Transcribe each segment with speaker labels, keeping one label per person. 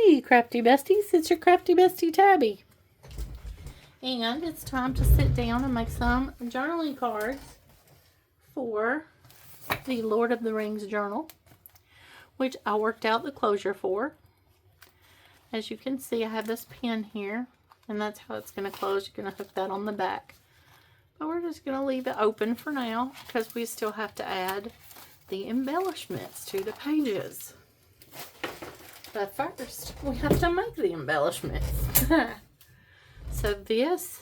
Speaker 1: Hey, crafty besties, it's your crafty bestie Tabby. And it's time to sit down and make some journaling cards for the Lord of the Rings journal, which I worked out the closure for. As you can see, I have this pin here, and that's how it's going to close. You're going to hook that on the back. But we're just going to leave it open for now because we still have to add the embellishments to the pages. But first, we have to make the embellishments. So this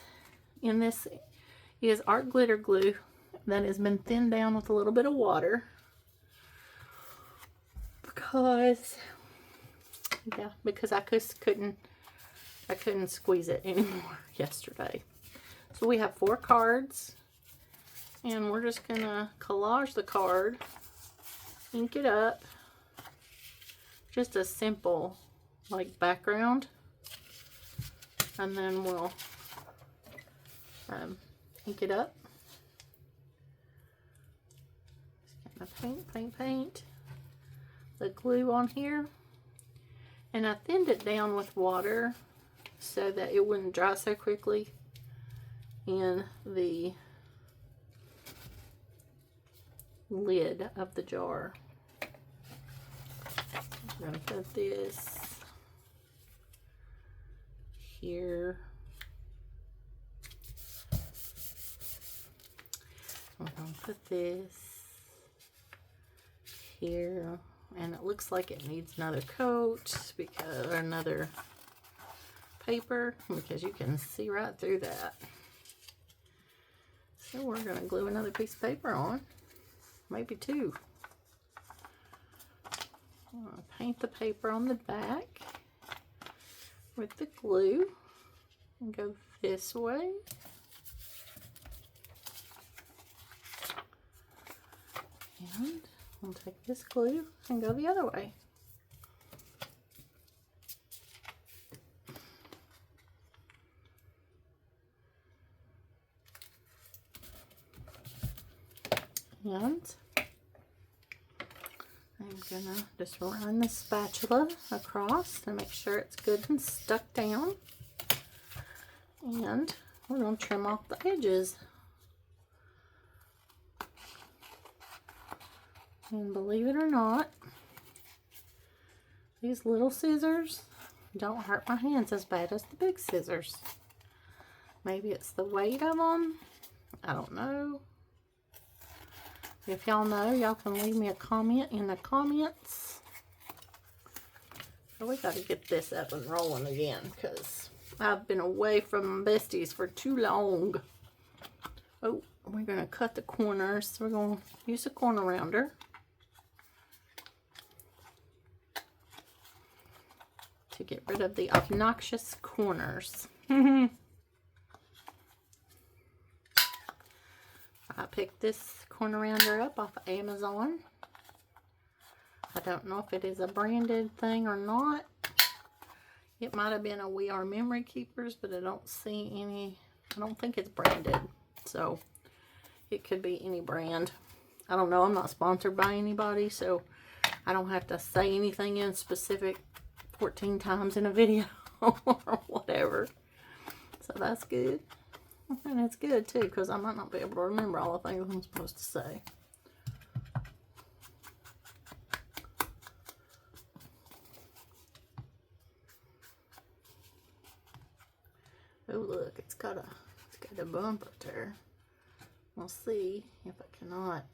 Speaker 1: is art glitter glue that has been thinned down with a little bit of water. Because I couldn't squeeze it anymore yesterday. So we have 4 cards. And we're just going to collage the card, ink it up. Just a simple like background, and then we'll ink it up. Just gonna paint the glue on here, and I thinned it down with water so that it wouldn't dry so quickly in the lid of the jar. I'm going to put this here. I'm going to put this here. And it looks like it needs another coat or another paper, because you can see right through that. So we're going to glue another piece of paper on. Maybe 2. I'm going to paint the paper on the back with the glue and go this way. And we'll take this glue and go the other way. And I'm gonna just run the spatula across and make sure it's good and stuck down. And we're gonna trim off the edges. And believe it or not, these little scissors don't hurt my hands as bad as the big scissors. Maybe it's the weight of them. I don't know. If y'all know, y'all can leave me a comment in the comments. So we got to get this up and rolling again because I've been away from my besties for too long. Oh, we're going to cut the corners. We're going to use a corner rounder to get rid of the obnoxious corners. I picked this corner rounder up off of Amazon. I don't know if it is a branded thing or not. It might have been a We Are Memory Keepers, but I don't see any. I don't think it's branded. So it could be any brand. I don't know. I'm not sponsored by anybody, so I don't have to say anything in specific 14 times in a video or whatever. So that's good. And it's good too, because I might not be able to remember all the things I'm supposed to say. Oh look, it's got a bumper there. We'll see if I cannot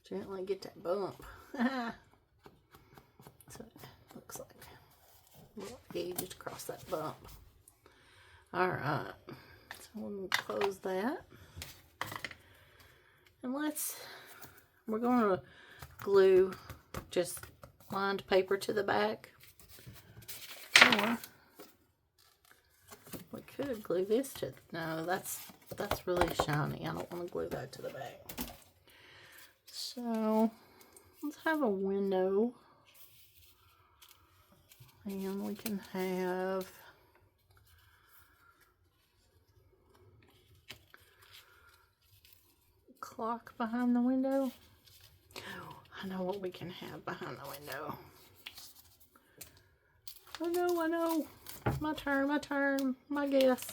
Speaker 1: gently get that bump. So it looks like a little edge across that bump. Alright. So we'll close that. And we're going to glue just lined paper to the back. Or we could glue this to, no, that's really shiny. I don't want to glue that to the back. So let's have a window. And we can have clock behind the window. I know what we can have behind the window. I know. My turn, my guess.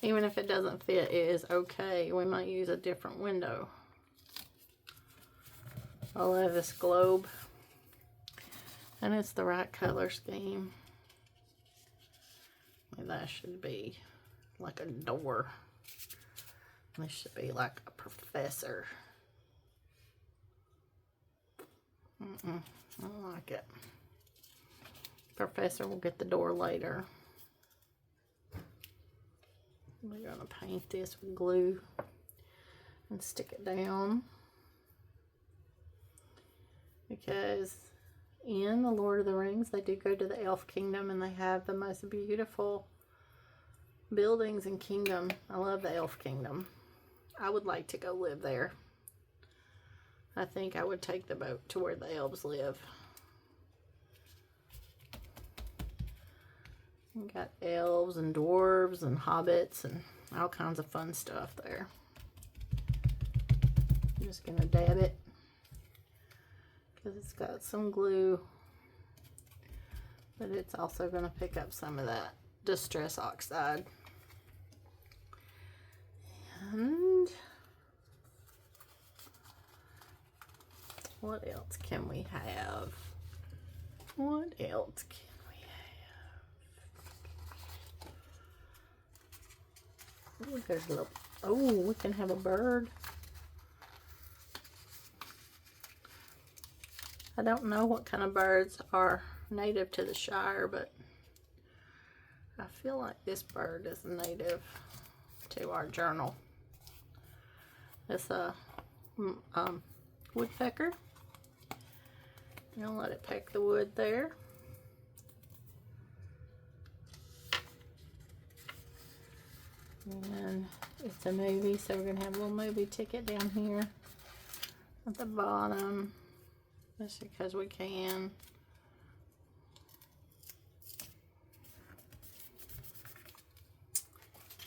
Speaker 1: Even if it doesn't fit, it is okay. We might use a different window. I love this globe. And it's the right color scheme. And that should be like a door. This should be like a professor. I don't like it. Professor will get the door later. We're going to paint this with glue and stick it down. Because in The Lord of the Rings, they do go to the Elf Kingdom and they have the most beautiful buildings and kingdom. I love the Elf Kingdom. I would like to go live there. I think I would take the boat to where the elves live. We got elves and dwarves and hobbits and all kinds of fun stuff there. I'm just going to dab it because it's got some glue, but it's also going to pick up some of that distress oxide. And what else can we have? What else can we have? Oh, there's a little, oh, we can have a bird. I don't know what kind of birds are native to the Shire, but I feel like this bird is native to our journal. It's a woodpecker. I'll let it peck the wood there. And it's a movie, so we're going to have a little movie ticket down here at the bottom, just because we can.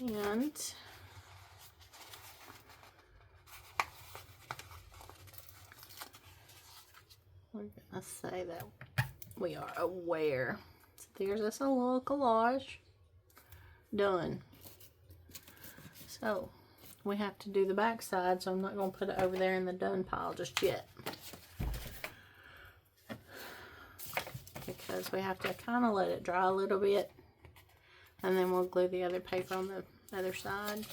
Speaker 1: And we're going to say that we are aware. So there's us a little collage done. So we have to do the back side, so I'm not going to put it over there in the done pile just yet. Because we have to kind of let it dry a little bit. And then we'll glue the other paper on the other side.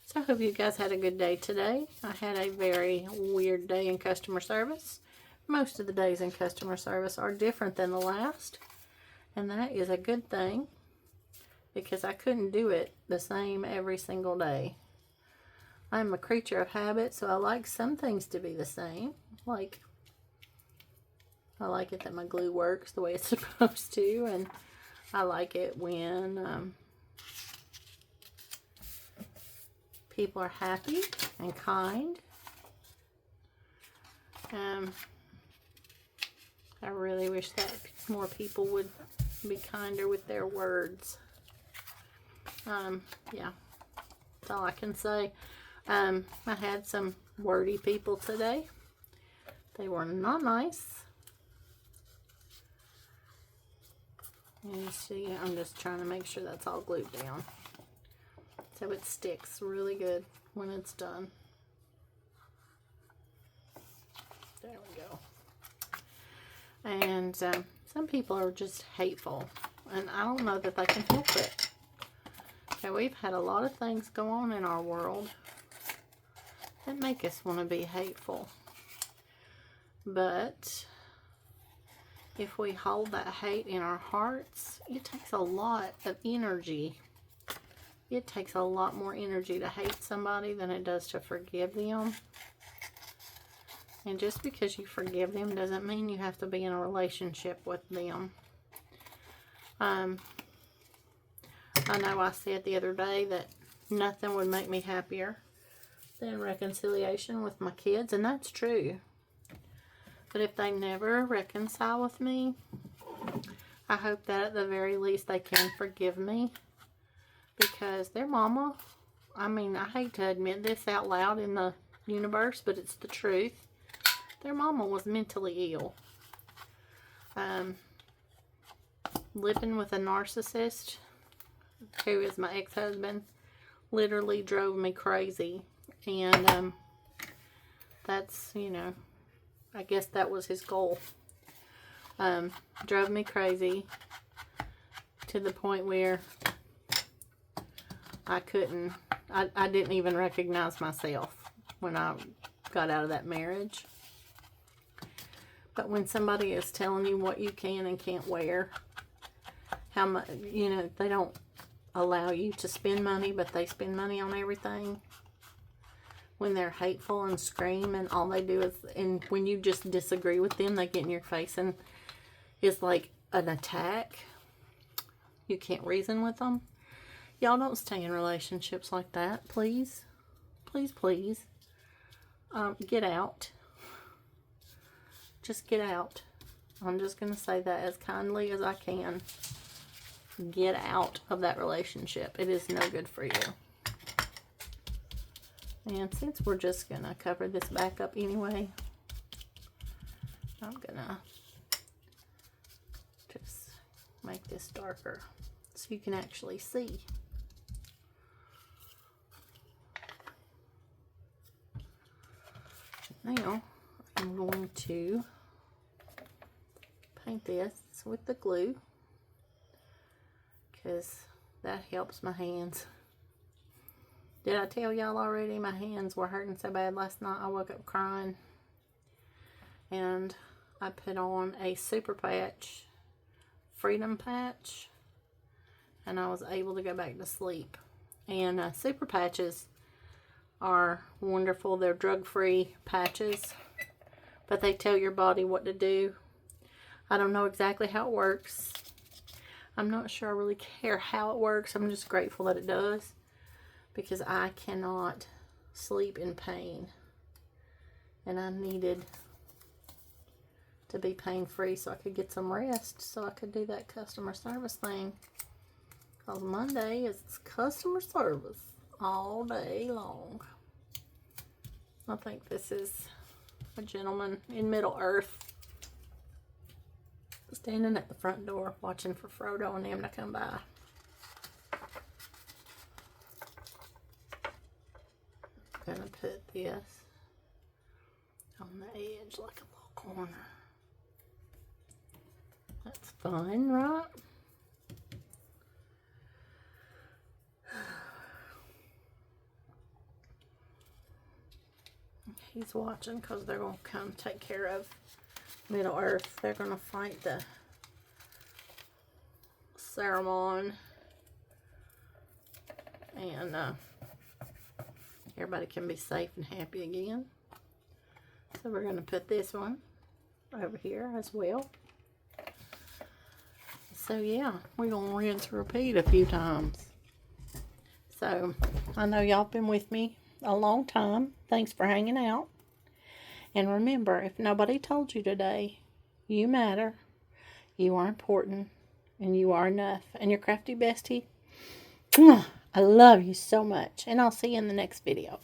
Speaker 1: So I hope you guys had a good day today. I had a very weird day in customer service. Most of the days in customer service are different than the last. And that is a good thing, because I couldn't do it the same every single day. I'm a creature of habit, so I like some things to be the same. Like, I like it that my glue works the way it's supposed to, and I like it when people are happy and kind. I really wish that more people would be kinder with their words. Yeah, that's all I can say. I had some wordy people today. They were not nice. And you see, I'm just trying to make sure that's all glued down, so it sticks really good when it's done. There we go. And some people are just hateful, and I don't know that they can help it. Okay, we've had a lot of things go on in our world that make us want to be hateful. But if we hold that hate in our hearts, it takes a lot of energy. It takes a lot more energy to hate somebody than it does to forgive them. And just because you forgive them doesn't mean you have to be in a relationship with them. I know I said the other day that nothing would make me happier than reconciliation with my kids, and that's true. But if they never reconcile with me, I hope that at the very least they can forgive me. Because their mama, I mean, I hate to admit this out loud in the universe, but it's the truth. their mama was mentally ill. Living with a narcissist who is my ex-husband literally drove me crazy. And that's, you know, I guess that was his goal. Drove me crazy to the point where I didn't even recognize myself when I got out of that marriage. But when somebody is telling you what you can and can't wear, how much, you know, they don't allow you to spend money, but they spend money on everything. When they're hateful and scream, and all they do is, and when you just disagree with them, they get in your face and it's like an attack. You can't reason with them. Y'all don't stay in relationships like that, please. Please, please. Get out. Just get out. I'm just going to say that as kindly as I can. Get out of that relationship. It is no good for you. And since we're just going to cover this back up anyway, I'm going to just make this darker so you can actually see. Now, I'm going to paint this with the glue because that helps my hands. Did I tell y'all already my hands were hurting so bad last night? I woke up crying. And I put on a Superpatch Freedom Patch. And I was able to go back to sleep. And Super Patches are wonderful. They're drug-free patches. But they tell your body what to do. I don't know exactly how it works. I'm not sure I really care how it works. I'm just grateful that it does. Because I cannot sleep in pain. And I needed to be pain-free so I could get some rest. So I could do that customer service thing. Because Monday is customer service all day long. I think this is a gentleman in Middle Earth. Standing at the front door watching for Frodo and them to come by. I'm going to put this on the edge like a little corner. That's fun, right? He's watching because they're going to come take care of Middle Earth. They're going to fight the Saruman. And everybody can be safe and happy again. So we're going to put this one over here as well. So yeah, we're going to rinse and repeat a few times. So I know y'all been with me a long time. Thanks for hanging out. And remember, if nobody told you today, you matter, you are important, and you are enough. And your crafty bestie, I love you so much. And I'll see you in the next video.